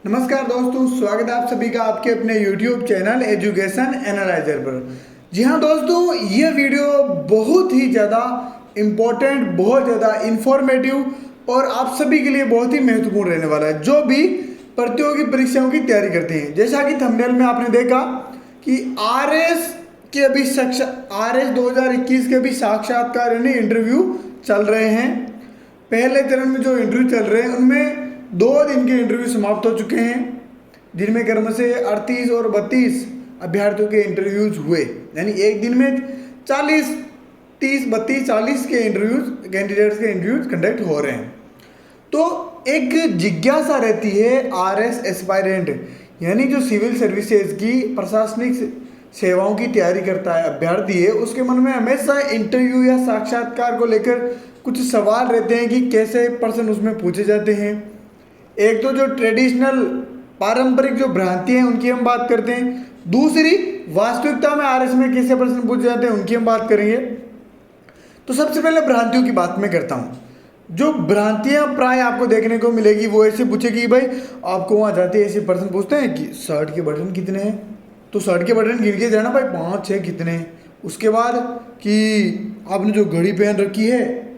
नमस्कार दोस्तों, स्वागत है आप सभी का आपके अपने YouTube चैनल एजुकेशन एनालाइजर पर। जी हाँ दोस्तों, ये वीडियो बहुत ही ज़्यादा इम्पोर्टेंट, बहुत ज़्यादा इंफॉर्मेटिव और आप सभी के लिए बहुत ही महत्वपूर्ण रहने वाला है, जो भी प्रतियोगी परीक्षाओं की तैयारी करते हैं। जैसा कि थंबनेल में आपने देखा कि RS के अभी RS 2021 के भी साक्षात्कार यानी इंटरव्यू चल रहे हैं। पहले चरण में जो इंटरव्यू चल रहे हैं उनमें 2 दिन के इंटरव्यू समाप्त हो चुके हैं, जिनमें क्रम से 38 और 32 अभ्यर्थियों के इंटरव्यूज हुए। यानी एक दिन में 40, 30, 32, 40 के इंटरव्यूज, कैंडिडेट्स के इंटरव्यूज कंडक्ट हो रहे हैं। तो एक जिज्ञासा रहती है RS एस्पायरेंट यानी जो सिविल सर्विसेज की प्रशासनिक सेवाओं की तैयारी करता है अभ्यर्थी है, उसके मन में हमेशा इंटरव्यू या साक्षात्कार को लेकर कुछ सवाल रहते हैं कि कैसे प्रश्न उसमें पूछे जाते हैं। एक तो जो ट्रेडिशनल पारंपरिक जो भ्रांति है उनकी हम बात करते हैं, दूसरी वास्तविकता में RS में कैसे प्रश्न पूछे जाते हैं उनकी हम बात करेंगे। तो सबसे पहले भ्रांतियों की बात मैं करता हूँ। जो भ्रांतियाँ प्राय आपको देखने को मिलेगी वो ऐसे पूछेगी, भाई आपको वहाँ जाते ऐसे प्रश्न पूछते हैं कि शर्ट के बटन कितने हैं, तो शर्ट के बटन गिन के जाना भाई 5, 6 कितने हैं। उसके बाद कि आपने जो घड़ी पहन रखी है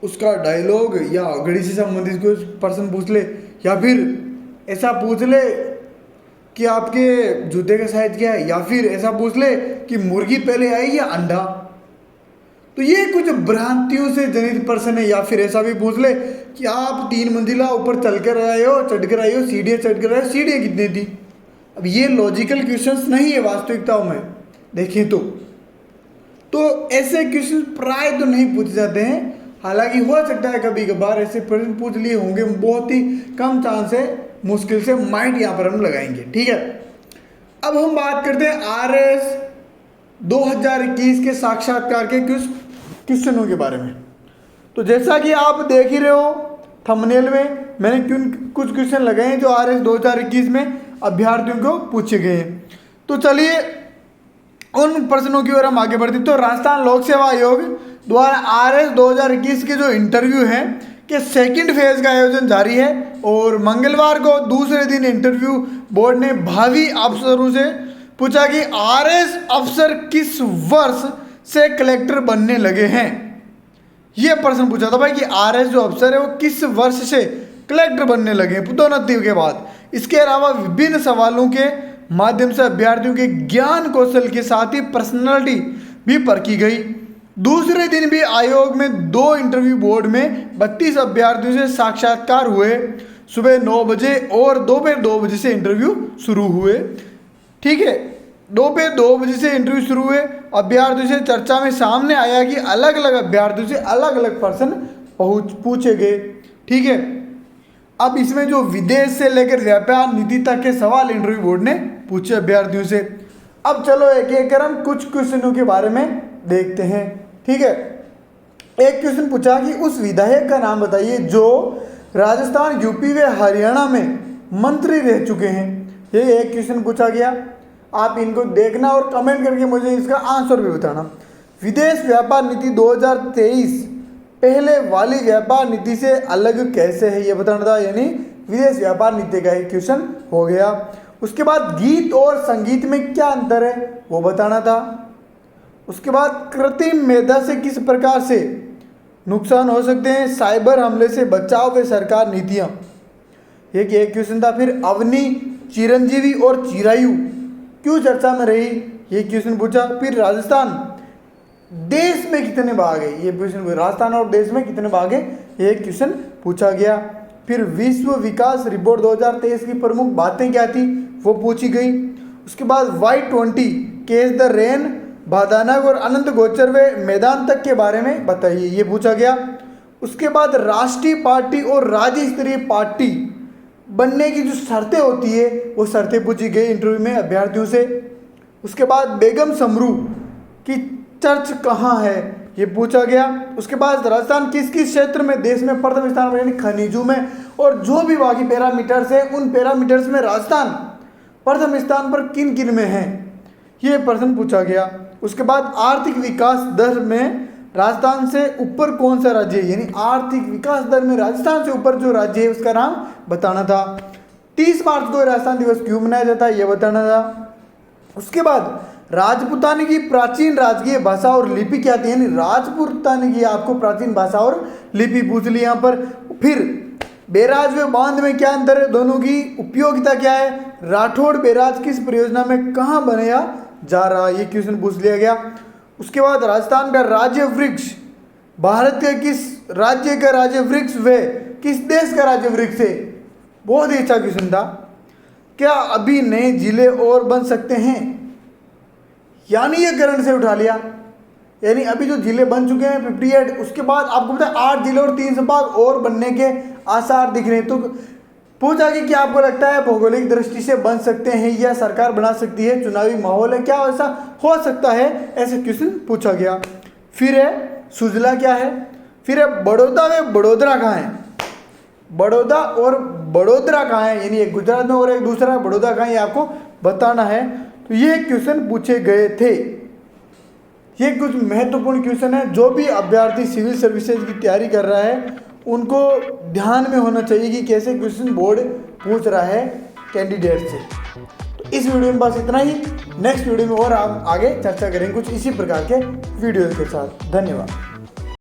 उसका डायलॉग या घड़ी से संबंधित कोई प्रश्न पूछ ले, या फिर ऐसा पूछ ले कि आपके जूते का साइज क्या है, या फिर ऐसा पूछ ले कि मुर्गी पहले आई या अंडा। तो ये कुछ भ्रांतियों से जनित प्रश्न है। या फिर ऐसा भी पूछ ले कि आप 3 मंजिला ऊपर चढ़ कर आए हो, सीढ़ियाँ चढ़ कर आए हो, सीढ़ियाँ कितनी थी। अब ये लॉजिकल क्वेश्चंस नहीं है वास्तविकताओं में देखें तो ऐसे क्वेश्चन प्राय तो नहीं पूछे जाते हैं। हालांकि हो सकता है कभी कभार ऐसे प्रश्न पूछ लिए होंगे, बहुत ही कम चांस है, मुश्किल से माइंड यहाँ पर हम लगाएंगे। ठीक है, अब हम बात करते हैं RS 2021 के साक्षात्कार के कुछ क्वेश्चनों के बारे में। तो जैसा कि आप देख ही रहे हो थंबनेल में, मैंने कुछ क्वेश्चन लगाए हैं जो RS 2021 में अभ्यर्थियों को पूछे गए हैं। तो चलिए उन प्रश्नों की ओर हम आगे बढ़ते। तो राजस्थान लोक सेवा आयोग द्वारा RS 2021 के जो इंटरव्यू हैं कि सेकंड फेज का आयोजन जारी है और मंगलवार को दूसरे दिन इंटरव्यू बोर्ड ने भावी अफसरों से पूछा कि RS अफसर किस वर्ष से कलेक्टर बनने लगे हैं। यह प्रश्न पूछा था भाई कि RS जो अफसर है वो किस वर्ष से कलेक्टर बनने लगे हैं पदोन्नति के बाद। इसके अलावा विभिन्न सवालों के माध्यम से अभ्यर्थियों के ज्ञान कौशल के साथ ही पर्सनालिटी भी परखी गई। दूसरे दिन भी आयोग में 2 इंटरव्यू बोर्ड में 32 अभ्यर्थियों से साक्षात्कार हुए। सुबह 9 बजे और दोपहर 2 बजे से इंटरव्यू शुरू हुए। ठीक है, दोपहर 2 बजे से इंटरव्यू शुरू हुए। अभ्यर्थियों से चर्चा में सामने आया कि अलग अलग अभ्यर्थियों से अलग अलग प्रश्न पूछे गए। ठीक है, अब इसमें जो विदेश से लेकर व्यापार नीति तक के सवाल इंटरव्यू बोर्ड ने पूछे अभ्यर्थियों से। अब चलो एक एक कर हम कुछ क्वेश्चनों के बारे में देखते हैं। ठीक है, एक क्वेश्चन पूछा कि उस विधायक का नाम बताइए जो राजस्थान, यूपी व हरियाणा में मंत्री रह चुके हैं। ये एक क्वेश्चन पूछा गया। आप इनको देखना और कमेंट करके मुझे इसका आंसर भी बताना। विदेश व्यापार नीति 2023 पहले वाली व्यापार नीति से अलग कैसे है ये बताना था, यानी विदेश व्यापार नीति का एक क्वेश्चन हो गया। उसके बाद गीत और संगीत में क्या अंतर है वो बताना था। उसके बाद कृत्रिम मेधा से किस प्रकार से नुकसान हो सकते हैं, साइबर हमले से बचाव व सरकार नीतियाँ, ये एक क्वेश्चन था। फिर अवनी, चिरंजीवी और चिरायु क्यों चर्चा में रही, ये क्वेश्चन पूछा। फिर राजस्थान देश में कितने भाग है, ये क्वेश्चन, राजस्थान और देश में कितने भाग है, ये क्वेश्चन पूछा गया। फिर विश्व विकास रिपोर्ट 2023 की प्रमुख बातें क्या थी वो पूछी गई। उसके बाद Y20 केस द रेन, भादानग और अनंत गोचर व मैदान तक के बारे में बताइए, ये पूछा गया। उसके बाद राष्ट्रीय पार्टी और राज्य स्तरीय पार्टी बनने की जो शर्तें होती है वो शर्तें पूछी गई इंटरव्यू में अभ्यर्थियों से। उसके बाद बेगम समरू की चर्च कहाँ है ये पूछा गया। उसके बाद राजस्थान किस किस क्षेत्र में देश में प्रथम स्थान पर, यानी खनिजों में, और जो भी बाकी पैरामीटर्स है उन पैरामीटर्स में राजस्थान प्रथम स्थान पर किन किन में है, ये प्रश्न पूछा गया। उसके बाद आर्थिक विकास दर में राजस्थान से ऊपर कौन सा राज्य है, यानी आर्थिक विकास दर में राजस्थान से ऊपर जो राज्य है उसका नाम बताना था। 30 मार्च को राजस्थान दिवस क्यों मनाया जाता है ये बताना था। उसके बाद राजपूतानी की प्राचीन राजकीय भाषा और लिपि क्या थी, यानी राजपूतानी की आपको प्राचीन भाषा और लिपि पूछ ली यहाँ पर। फिर बैराज व बांध में क्या अंतर है, दोनों की उपयोगिता क्या है, राठौड़ बैराज किस परियोजना में कहाँ बनाया जा रहा है, ये क्वेश्चन पूछ लिया गया। उसके बाद राजस्थान का राज्य वृक्ष भारत के किस राज्य का राज्य वृक्ष व किस देश का राज्य वृक्ष है, बहुत ही अच्छा क्वेश्चन था। क्या अभी नए जिले और बन सकते हैं, यानी ये करंट से उठा लिया, यानी अभी जो जिले बन चुके हैं 58, उसके बाद आपको पता है 8 जिले और 3 संभाग और बनने के आसार दिख रहे हैं। तो पूछा कि क्या आपको लगता है भौगोलिक दृष्टि से बन सकते हैं या सरकार बना सकती है, चुनावी माहौल है, क्या ऐसा हो सकता है, ऐसे क्वेश्चन पूछा गया। फिर है सुजला क्या है, फिर है बड़ौदा व बड़ोदरा कहाँ है, बड़ौदा और बड़ोदरा कहाँ है, यानी एक गुजरात में और एक दूसरा बड़ौदा कहाँ है, ये आपको बताना है। तो ये क्वेश्चन पूछे गए थे। ये कुछ महत्वपूर्ण क्वेश्चन है, जो भी अभ्यर्थी सिविल सर्विसेज की तैयारी कर रहा है उनको ध्यान में होना चाहिए कि कैसे क्वेश्चन बोर्ड पूछ रहा है कैंडिडेट से। तो इस वीडियो में बस इतना ही, नेक्स्ट वीडियो में और हम आगे चर्चा करेंगे कुछ इसी प्रकार के वीडियो के साथ। धन्यवाद।